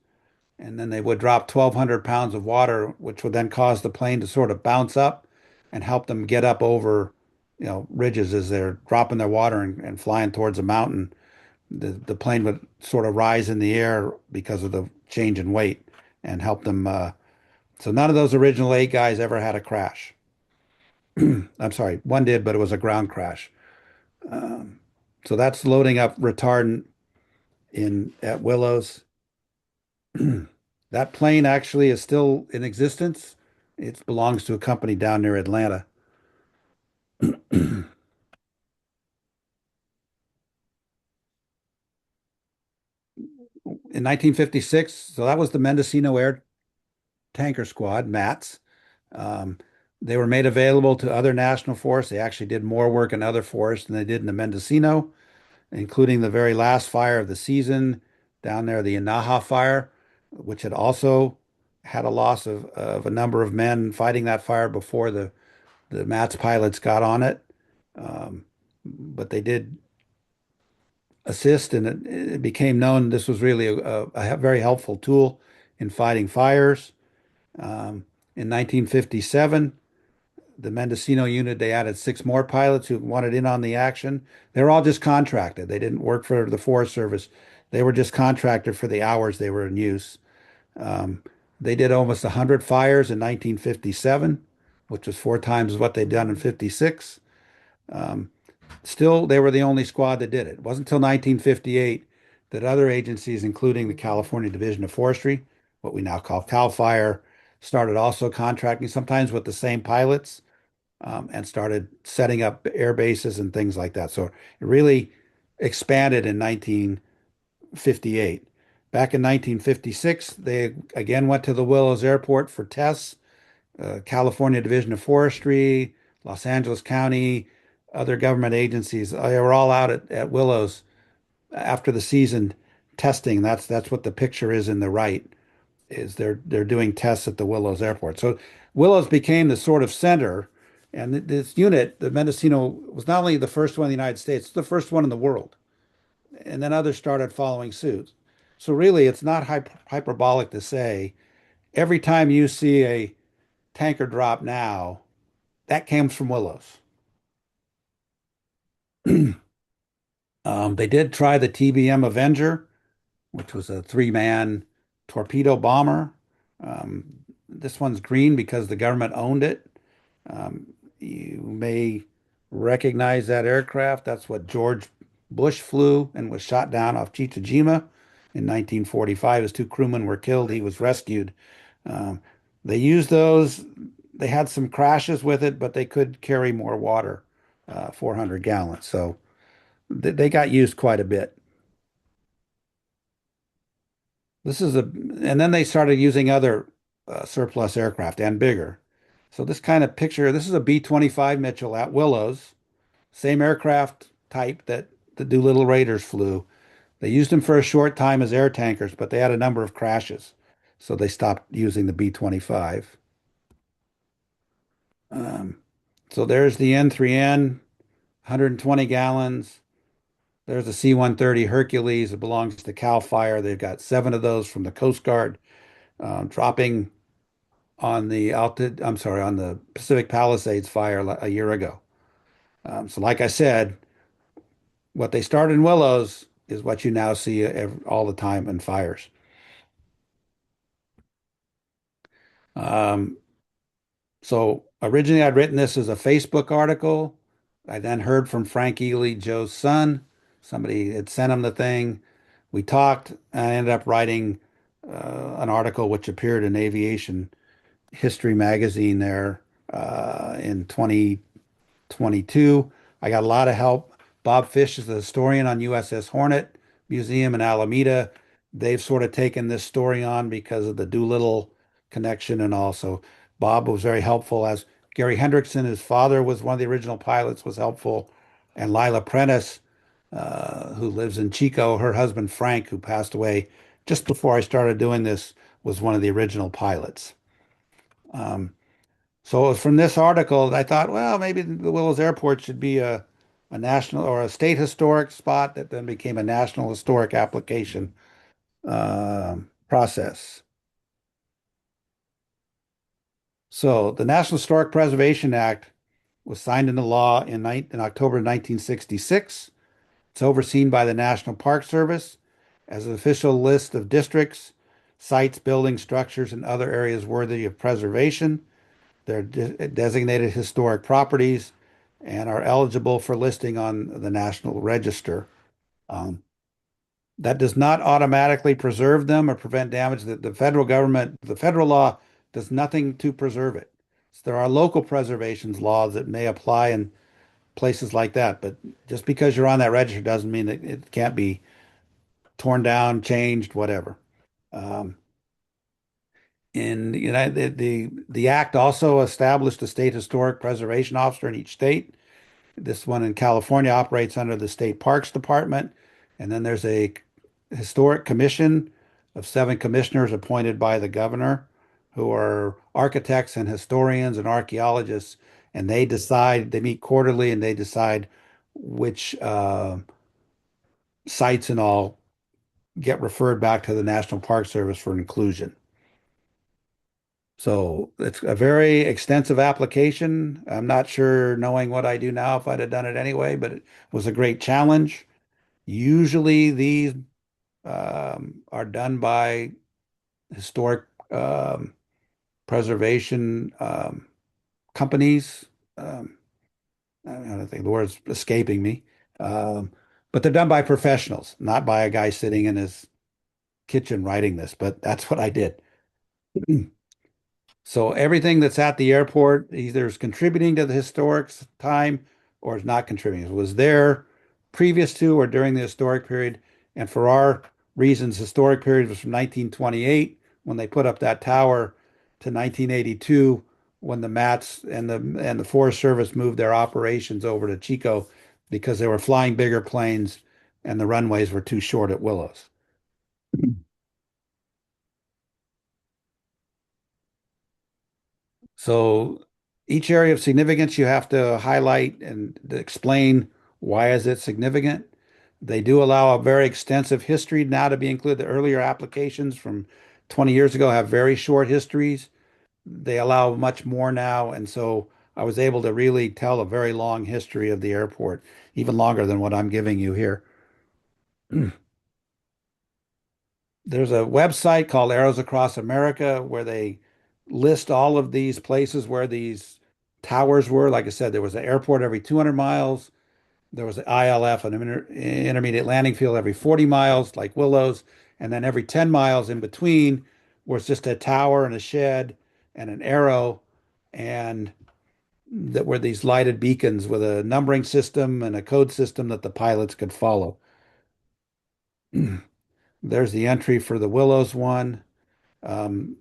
and then they would drop 1,200 pounds of water, which would then cause the plane to sort of bounce up and help them get up over, ridges as they're dropping their water and flying towards a mountain. The plane would sort of rise in the air because of the change in weight and help them. So none of those original 8 guys ever had a crash. I'm sorry, one did, but it was a ground crash. Um, so that's loading up retardant in at Willows. That plane actually is still in existence. It belongs to a company down near Atlanta. In 1956, so that was the Mendocino Air Tanker Squad, MATS. Um, they were made available to other national forests. They actually did more work in other forests than they did in the Mendocino, including the very last fire of the season down there, the Inaha fire, which had also had a loss of a number of men fighting that fire before the MATS pilots got on it. But they did assist, and it became known this was really a very helpful tool in fighting fires. In 1957, the Mendocino unit, they added 6 more pilots who wanted in on the action. They were all just contracted. They didn't work for the Forest Service. They were just contracted for the hours they were in use. Um, they did almost 100 fires in 1957, which was 4 times what they'd done in 56. Um, Still, they were the only squad that did it. It wasn't until 1958 that other agencies, including the California Division of Forestry, what we now call CAL FIRE, started also contracting, sometimes with the same pilots, and started setting up air bases and things like that. So it really expanded in 1958. Back in 1956, they again went to the Willows Airport for tests. California Division of Forestry, Los Angeles County, other government agencies, they were all out at Willows after the season testing. That's what the picture is in the right, is they're doing tests at the Willows Airport. So Willows became the sort of center, and this unit, the Mendocino, was not only the first one in the United States, it's the first one in the world. And then others started following suit. So really, it's not hyperbolic to say every time you see a tanker drop now, that came from Willows. They did try the TBM Avenger, which was a 3-man torpedo bomber. This one's green because the government owned it. You may recognize that aircraft. That's what George Bush flew and was shot down off Chichijima in 1945. His 2 crewmen were killed. He was rescued. Um, they used those. They had some crashes with it, but they could carry more water, 400 gallons. So they got used quite a bit. And then they started using other surplus aircraft and bigger. So this kind of picture, this is a B-25 Mitchell at Willows, same aircraft type that the Doolittle Raiders flew. They used them for a short time as air tankers, but they had a number of crashes. So they stopped using the B-25. Um, so there's the N3N, 120 gallons. There's a C-130 Hercules. It belongs to Cal Fire. They've got 7 of those from the Coast Guard, dropping on on the Pacific Palisades fire a year ago. So like I said, what they started in Willows is what you now see all the time in fires. Um, so originally I'd written this as a Facebook article. I then heard from Frank Ely, Joe's son. Somebody had sent him the thing. We talked, and I ended up writing an article which appeared in Aviation History magazine there in 2022. I got a lot of help. Bob Fish is the historian on USS Hornet Museum in Alameda. They've sort of taken this story on because of the Doolittle connection, and also Bob was very helpful, as Gary Hendrickson, his father was one of the original pilots, was helpful. And Lila Prentice, who lives in Chico, her husband Frank, who passed away just before I started doing this, was one of the original pilots. Um, so it was from this article I thought, well, maybe the Willows Airport should be a national or a state historic spot that then became a national historic application process. So the National Historic Preservation Act was signed into law in October 1966. It's overseen by the National Park Service as an official list of districts, sites, buildings, structures, and other areas worthy of preservation. They're designated historic properties and are eligible for listing on the National Register. Um, that does not automatically preserve them or prevent damage. The federal government, the federal law does nothing to preserve it. So there are local preservations laws that may apply in places like that, but just because you're on that register doesn't mean that it can't be torn down, changed, whatever. Um, in the United, the act also established a state historic preservation officer in each state. This one in California operates under the State Parks Department, and then there's a historic commission of 7 commissioners appointed by the governor, who are architects and historians and archaeologists, and they meet quarterly and they decide which sites and all get referred back to the National Park Service for inclusion. So it's a very extensive application. I'm not sure, knowing what I do now, if I'd have done it anyway, but it was a great challenge. Usually these are done by historic preservation companies. I don't think the word's escaping me. Um, but they're done by professionals, not by a guy sitting in his kitchen writing this, but that's what I did. So everything that's at the airport either is contributing to the historic time or is not contributing. It was there previous to or during the historic period. And for our reasons, historic period was from 1928 when they put up that tower to 1982 when the MATS and the Forest Service moved their operations over to Chico because they were flying bigger planes and the runways were too short at Willows. So each area of significance you have to highlight and explain why is it significant. They do allow a very extensive history now to be included. The earlier applications from 20 years ago have very short histories. They allow much more now. And so I was able to really tell a very long history of the airport, even longer than what I'm giving you here. There's a website called Arrows Across America where they list all of these places where these towers were. Like I said, there was an airport every 200 miles. There was an ILF, an intermediate landing field, every 40 miles, like Willows. And then every 10 miles in between was just a tower and a shed and an arrow. And that were these lighted beacons with a numbering system and a code system that the pilots could follow. There's the entry for the Willows one. Um,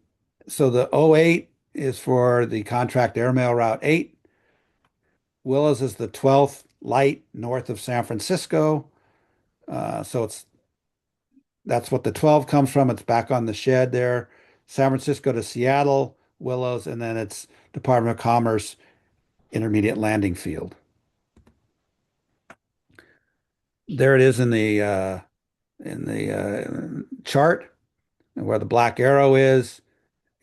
so the '08 is for the contract airmail route 8. Willows is the 12th light north of San Francisco. So that's what the 12 comes from. It's back on the shed there. San Francisco to Seattle, Willows, and then it's Department of Commerce intermediate landing field. There it is in the chart where the black arrow is,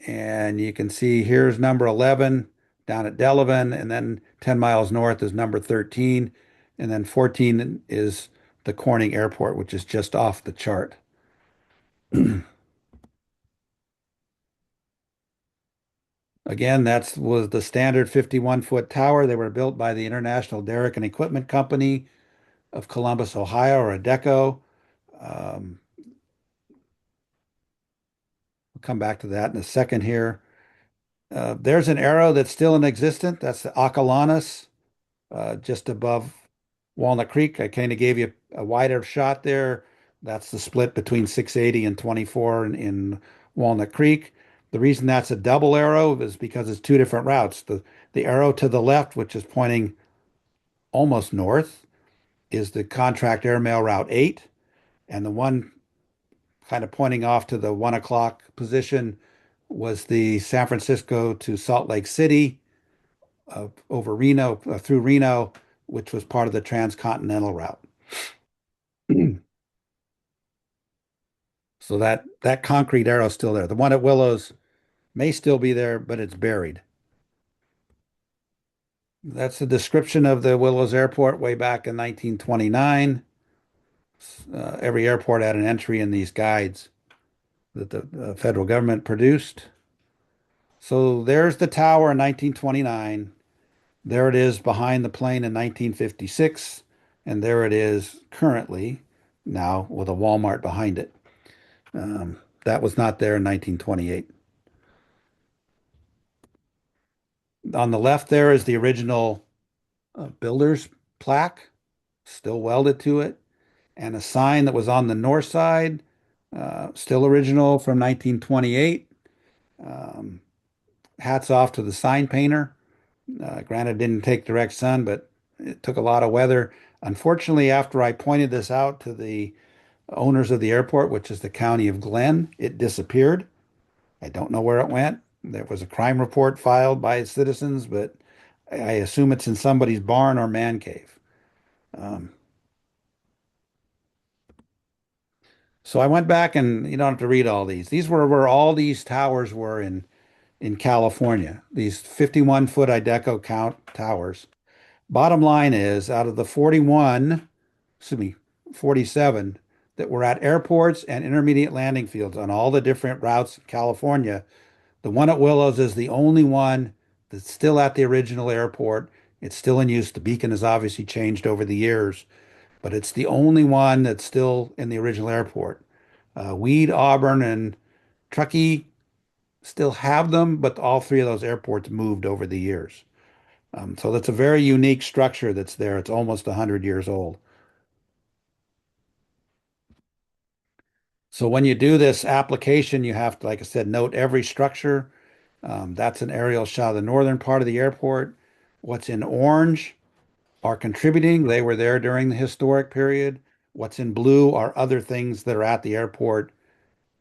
and you can see here's number 11 down at Delavan, and then 10 miles north is number 13, and then 14 is the Corning Airport, which is just off the chart. Again, that was the standard 51-foot tower. They were built by the International Derrick and Equipment Company of Columbus, Ohio, or ADECO. We'll come back to that in a second here. There's an arrow that's still in existence. That's the Acalanes, just above Walnut Creek. I kind of gave you a wider shot there. That's the split between 680 and 24 in Walnut Creek. The reason that's a double arrow is because it's two different routes. The arrow to the left, which is pointing almost north, is the contract airmail route 8, and the one kind of pointing off to the 1 o'clock position was the San Francisco to Salt Lake City over Reno, through Reno, which was part of the transcontinental route. So that concrete arrow is still there. The one at Willows may still be there, but it's buried. That's a description of the Willows Airport way back in 1929. Every airport had an entry in these guides that the federal government produced. So there's the tower in 1929. There it is behind the plane in 1956. And there it is currently, now with a Walmart behind it. That was not there in 1928. On the left there is the original builder's plaque, still welded to it, and a sign that was on the north side, still original from 1928. Hats off to the sign painter. Granted, didn't take direct sun, but it took a lot of weather. Unfortunately, after I pointed this out to the owners of the airport, which is the county of Glenn, it disappeared. I don't know where it went. There was a crime report filed by citizens, but I assume it's in somebody's barn or man cave. So I went back, and you don't have to read all these. These were where all these towers were in California, these 51-foot Idaho count towers. Bottom line is, out of the 47 that were at airports and intermediate landing fields on all the different routes in California, the one at Willows is the only one that's still at the original airport. It's still in use. The beacon has obviously changed over the years, but it's the only one that's still in the original airport. Weed, Auburn, and Truckee still have them, but all three of those airports moved over the years. So that's a very unique structure that's there. It's almost 100 years old. So when you do this application, you have to, like I said, note every structure. That's an aerial shot of the northern part of the airport. What's in orange are contributing. They were there during the historic period. What's in blue are other things that are at the airport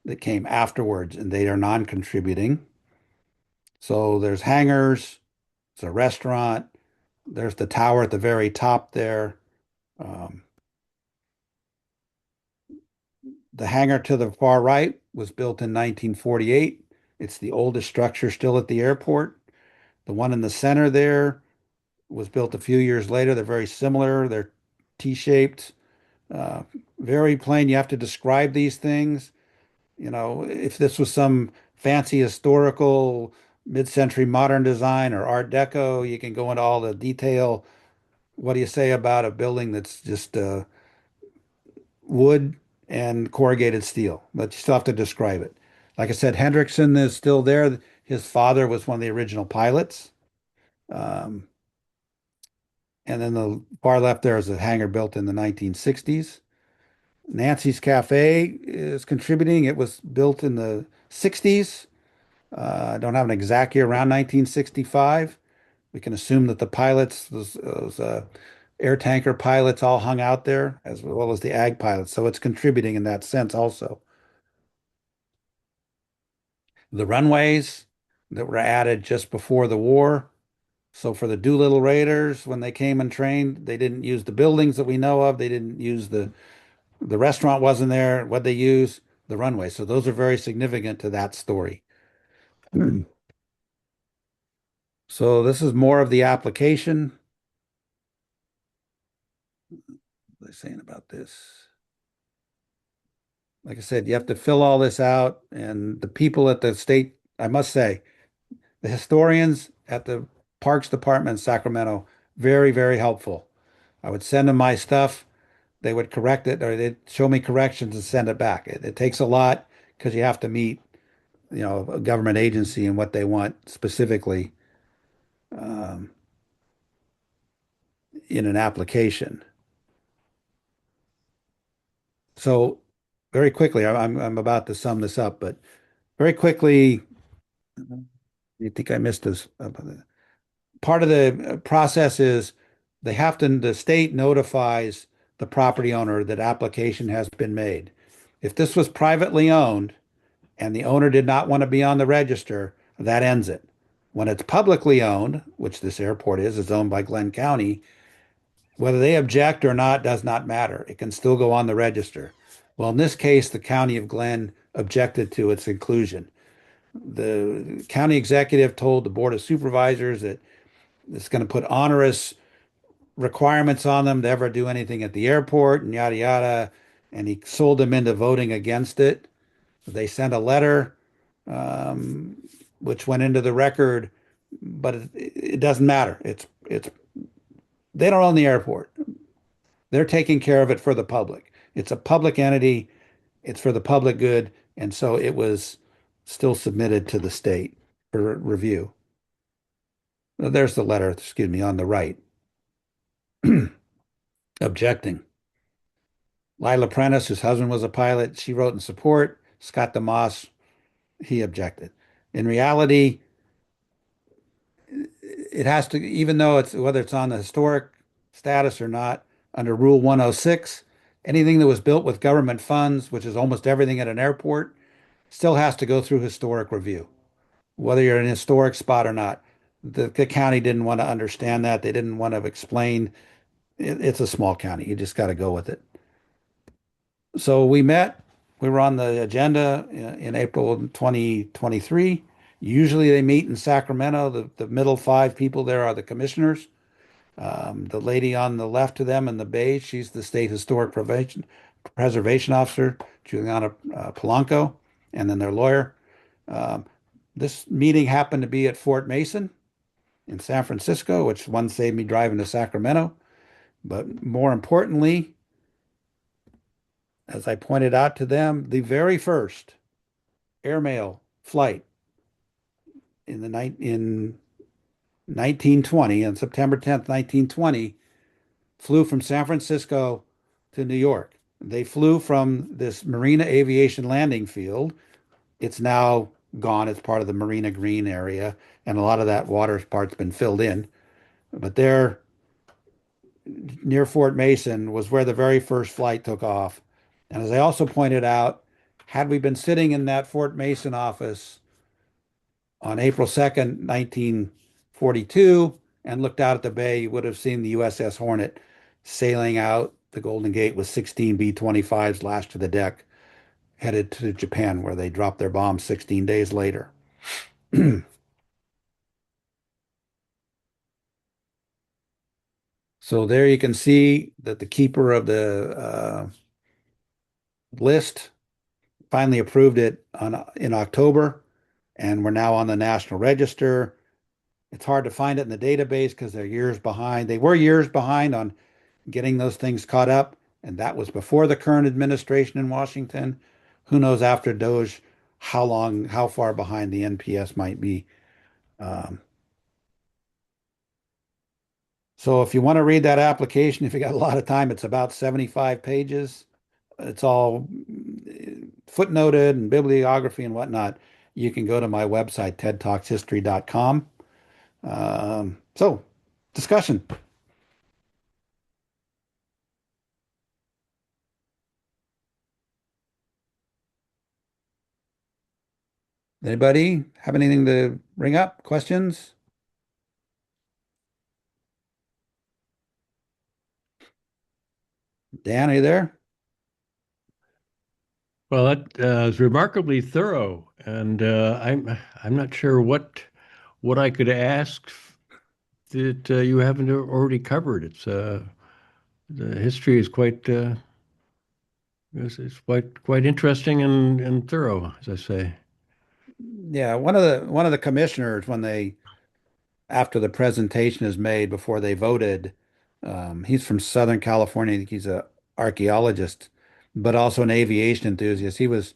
that came afterwards, and they are non-contributing. So there's hangars, it's a restaurant, there's the tower at the very top there. Um, the hangar to the far right was built in 1948. It's the oldest structure still at the airport. The one in the center there was built a few years later. They're very similar. They're T-shaped, uh, very plain. You have to describe these things. You know, if this was some fancy historical mid-century modern design or Art Deco, you can go into all the detail. What do you say about a building that's just wood and corrugated steel? But you still have to describe it. Like I said, Hendrickson is still there. His father was one of the original pilots. Um, and then the far left there is a hangar built in the 1960s. Nancy's Cafe is contributing. It was built in the 60s. I don't have an exact year, around 1965. We can assume that the pilots, those air tanker pilots, all hung out there, as well as the ag pilots. So it's contributing in that sense also. The runways that were added just before the war. So for the Doolittle Raiders, when they came and trained, they didn't use the buildings that we know of. They didn't use the restaurant wasn't there. What they use? The runway. So those are very significant to that story. So this is more of the application. What are they saying about this? Like I said, you have to fill all this out, and the people at the state, I must say, the historians at the Parks Department in Sacramento, very, very helpful. I would send them my stuff. They would correct it, or they'd show me corrections and send it back. It takes a lot because you have to meet, a government agency and what they want specifically um, in an application. So very quickly, I'm about to sum this up, but very quickly, you think I missed this? Part of the process is the state notifies the property owner that application has been made. If this was privately owned and the owner did not want to be on the register, that ends it. When it's publicly owned, which this airport is owned by Glenn County, whether they object or not does not matter. It can still go on the register. Well, in this case, the county of Glenn objected to its inclusion. The county executive told the board of supervisors that it's going to put onerous requirements on them to ever do anything at the airport and yada yada. And he sold them into voting against it. They sent a letter, um, which went into the record, but it doesn't matter. It's they don't own the airport. They're taking care of it for the public. It's a public entity. It's for the public good, and so it was still submitted to the state for review. There's the letter, excuse me, on the right. Objecting. Lila Prentice, whose husband was a pilot, she wrote in support. Scott DeMoss, he objected. In reality, it has to, even though it's whether it's on the historic status or not, under Rule 106, anything that was built with government funds, which is almost everything at an airport, still has to go through historic review, whether you're in a historic spot or not. The county didn't want to understand that. They didn't want to explain. It's a small county. You just got to go with it. So we met. We were on the agenda in April 2023. Usually they meet in Sacramento. The middle five people there are the commissioners. The lady on the left of them in the beige, she's the state historic preservation officer, Juliana Polanco, and then their lawyer. Um, this meeting happened to be at Fort Mason in San Francisco, which one saved me driving to Sacramento. But more importantly, as I pointed out to them, the very first airmail flight in the night in 1920, on September 10th, 1920, flew from San Francisco to New York. They flew from this Marina Aviation Landing Field. It's now gone. It's part of the Marina Green area, and a lot of that water part's been filled in. But there, near Fort Mason, was where the very first flight took off. And as I also pointed out, had we been sitting in that Fort Mason office on April 2nd, 1942, and looked out at the bay, you would have seen the USS Hornet sailing out the Golden Gate with 16 B-25s lashed to the deck, headed to Japan, where they dropped their bombs 16 days later. So there you can see that the keeper of the list finally approved it in October, and we're now on the National Register. It's hard to find it in the database because they're years behind. They were years behind on getting those things caught up, and that was before the current administration in Washington. Who knows after Doge how far behind the NPS might be. Um, so if you want to read that application, if you got a lot of time, it's about 75 pages. it's all footnoted and bibliography and whatnot, you can go to my website, tedtalkshistory.com. So, discussion. Anybody have anything to bring up? Questions? Dan, are you there? Well, that is remarkably thorough, and I'm not sure what I could ask that you haven't already covered. It's the history is quite interesting and thorough, as I say. Yeah, one of the commissioners, when they after the presentation is made before they voted, he's from Southern California. I think he's a archaeologist, but also an aviation enthusiast. He was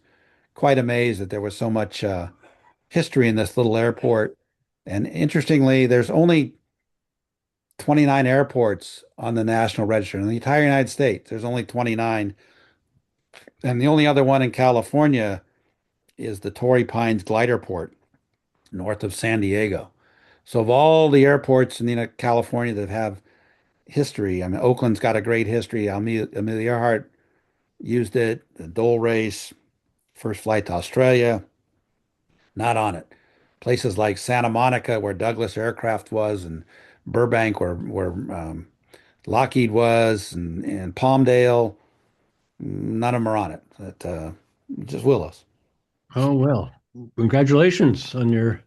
quite amazed that there was so much history in this little airport. And interestingly, there's only 29 airports on the National Register in the entire United States. There's only 29, and the only other one in California is the Torrey Pines Glider Port north of San Diego. So of all the airports in California that have history, I mean, Oakland's got a great history. Amelia Earhart used it, the Dole race, first flight to Australia, not on it. Places like Santa Monica, where Douglas Aircraft was, and Burbank, where Lockheed was, and Palmdale, none of them are on it. Just Willows. Oh well, congratulations on your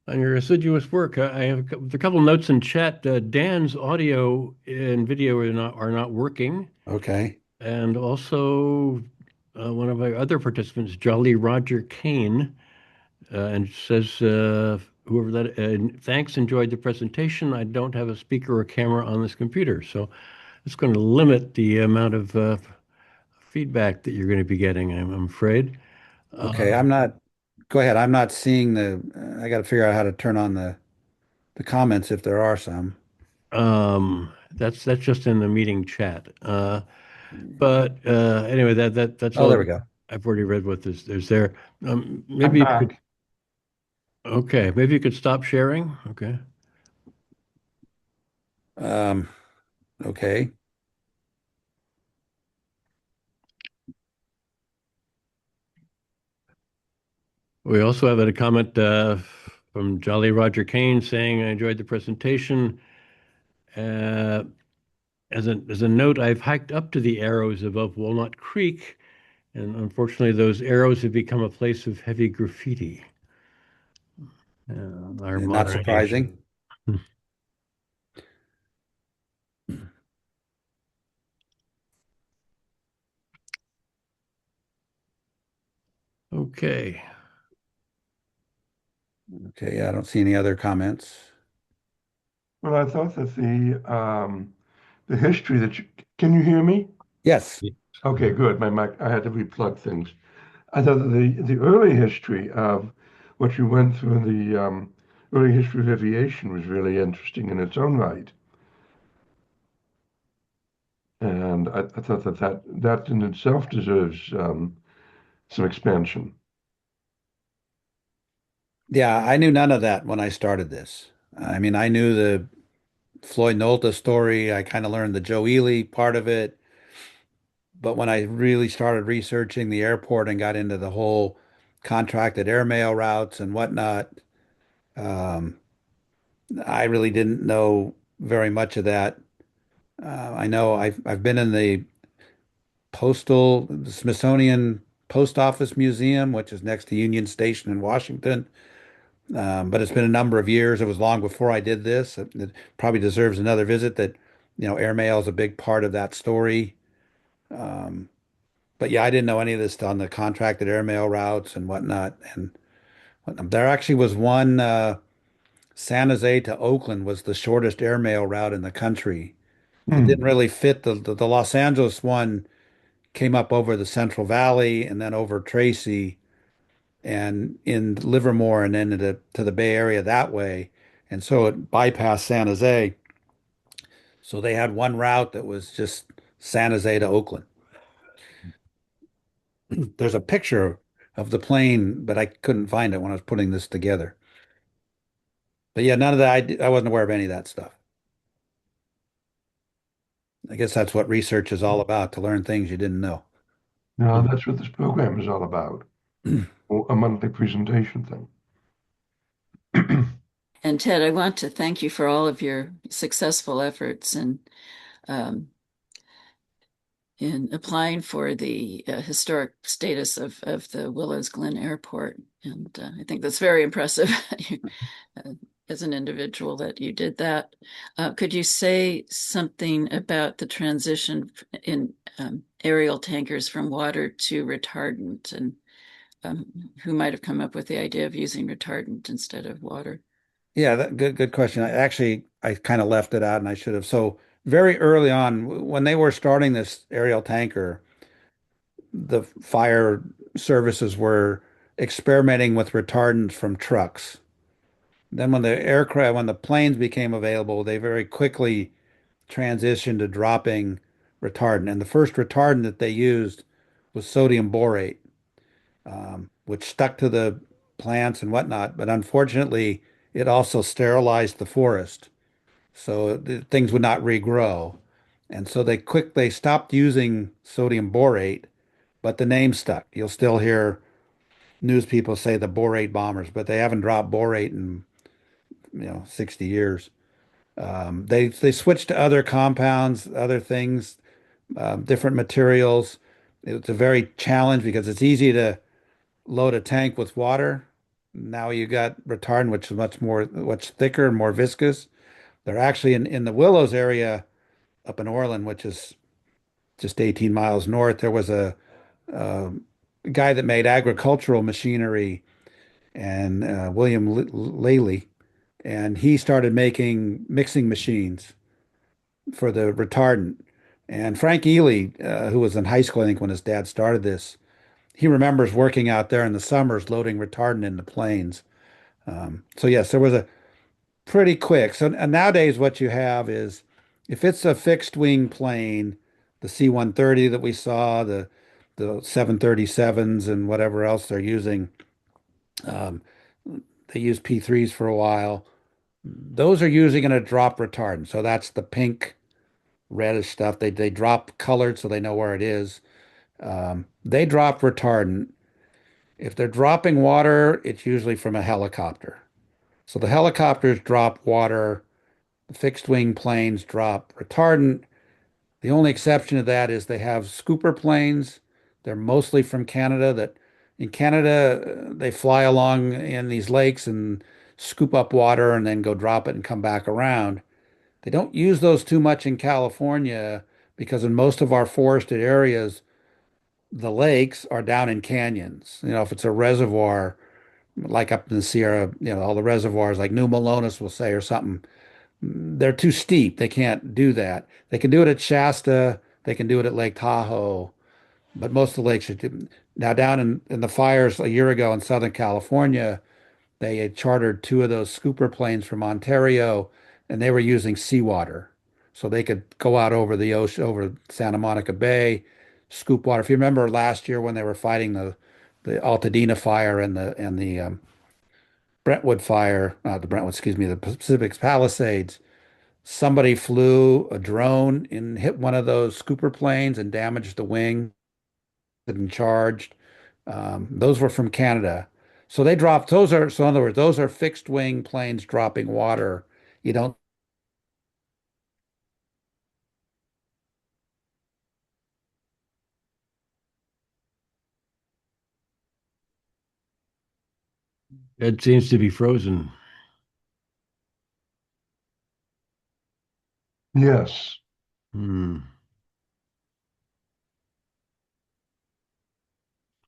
assiduous work. I have a couple notes in chat. Dan's audio and video are not working, Okay. and also one of our other participants, Jolly Roger Kane, and says whoever that thanks, enjoyed the presentation. I don't have a speaker or camera on this computer, so it's going to limit the amount of feedback that you're going to be getting, I'm afraid. Okay. Uh, Go ahead. I'm not seeing I got to figure out how to turn on the comments if there are some. that's just in the meeting chat. But anyway, that's Oh, all. there we go. I've already read what there's there. I'm Maybe you could. back. Okay, maybe you could stop sharing. Okay. Um, okay. We also have a comment from Jolly Roger Kane saying, "I enjoyed the presentation. Uh, as a note, I've hiked up to the arrows above Walnut Creek, and unfortunately, those arrows have become a place of heavy graffiti. Our Not surprising. modernization." Okay. Okay. Yeah, I don't see any other comments. Well, I thought that the history that can you hear me? Yes. Okay, good. My mic, I had to replug things. I thought that the early history of what you went through, the early history of aviation was really interesting in its own right. And I thought that in itself deserves some expansion. Yeah, I knew none of that when I started this. I mean, I knew the Floyd Nolta story. I kind of learned the Joe Ely part of it. But when I really started researching the airport and got into the whole contracted airmail routes and whatnot, um, I really didn't know very much of that. I know I've been in the Smithsonian Post Office Museum, which is next to Union Station in Washington. But it's been a number of years. It was long before I did this. It probably deserves another visit. Airmail is a big part of that story. Um, but yeah, I didn't know any of this on the contracted airmail routes and whatnot. And there actually was one, San Jose to Oakland was the shortest airmail route in the country. It didn't Hmm. really fit the Los Angeles one came up over the Central Valley and then over Tracy and in Livermore and then to the Bay Area that way. And so it bypassed San Jose. So they had one route that was just San Jose to Oakland. There's a picture of the plane, but I couldn't find it when I was putting this together. But yeah, none of that. I wasn't aware of any of that stuff. I guess that's what research is all about, to learn things you didn't know. No, that's what this program is all about. A monthly presentation thing. And Ted, I want to thank you for all of your successful efforts um, in applying for the historic status of the Willows-Glenn Airport. And I think that's very impressive as an individual that you did that. Could you say something about the transition in aerial tankers from water to retardant, and who might have come up with the idea of using retardant instead of water? Yeah, good question. I kind of left it out and I should have. So very early on, when they were starting this aerial tanker, the fire services were experimenting with retardants from trucks. Then when the planes became available, they very quickly transitioned to dropping retardant. And the first retardant that they used was sodium borate, which stuck to the plants and whatnot. But unfortunately, it also sterilized the forest, so things would not regrow. And so they stopped using sodium borate, but the name stuck. You'll still hear news people say the borate bombers, but they haven't dropped borate in 60 years. They switched to other compounds, other things, different materials. It's a very challenge because it's easy to load a tank with water. Now you got retardant, which is much thicker and more viscous. They're actually in the Willows area up in Orland, which is just 18 miles north. There was a guy that made agricultural machinery, and William Laley, and he started making mixing machines for the retardant. And Frank Ely, who was in high school, I think, when his dad started this, he remembers working out there in the summers loading retardant into planes. So yes, there was a pretty quick. So nowadays, what you have is, if it's a fixed wing plane, the C-130 that we saw, the 737s and whatever else they're using, um, they used P3s for a while. Those are usually going to drop retardant. So that's the pink, reddish stuff. They drop colored so they know where it is. They drop retardant. If they're dropping water, it's usually from a helicopter. So the helicopters drop water, the fixed wing planes drop retardant. The only exception to that is they have scooper planes. They're mostly from Canada. That in Canada, they fly along in these lakes and scoop up water and then go drop it and come back around. They don't use those too much in California because in most of our forested areas, the lakes are down in canyons. If it's a reservoir, like up in the Sierra, all the reservoirs like New Melones, we'll say, or something, they're too steep. They can't do that. They can do it at Shasta. They can do it at Lake Tahoe, but most of the lakes are now down in the fires a year ago in Southern California. They had chartered two of those scooper planes from Ontario, and they were using seawater. So they could go out over the ocean, over Santa Monica Bay, scoop water. If you remember last year when they were fighting the Altadena fire and the Brentwood fire, not the Brentwood, excuse me, the Pacific Palisades, somebody flew a drone and hit one of those scooper planes and damaged the wing and charged. Those were from Canada. So they dropped, so in other words, those are fixed wing planes dropping water. You don't, It seems to be frozen. Yes. Hmm.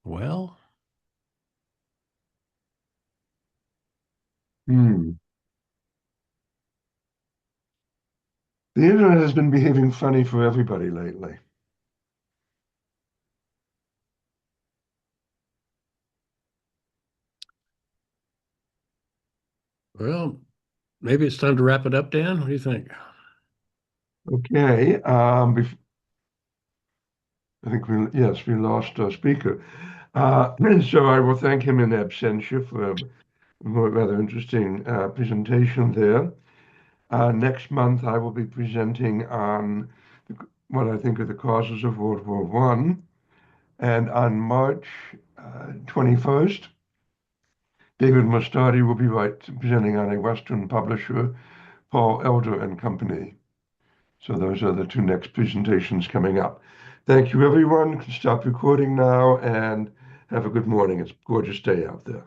Well, Hmm. The internet has been behaving funny for everybody lately. well, maybe it's time to wrap it up, Dan. What do you think? Okay. I think we lost our speaker. So I will thank him in absentia for a rather interesting presentation there. Next month, I will be presenting on what I think are the causes of World War I. And on March 21st, David Mustardi will be presenting on a Western publisher, Paul Elder and Company. So those are the two next presentations coming up. Thank you, everyone. Stop recording now and have a good morning. It's a gorgeous day out there.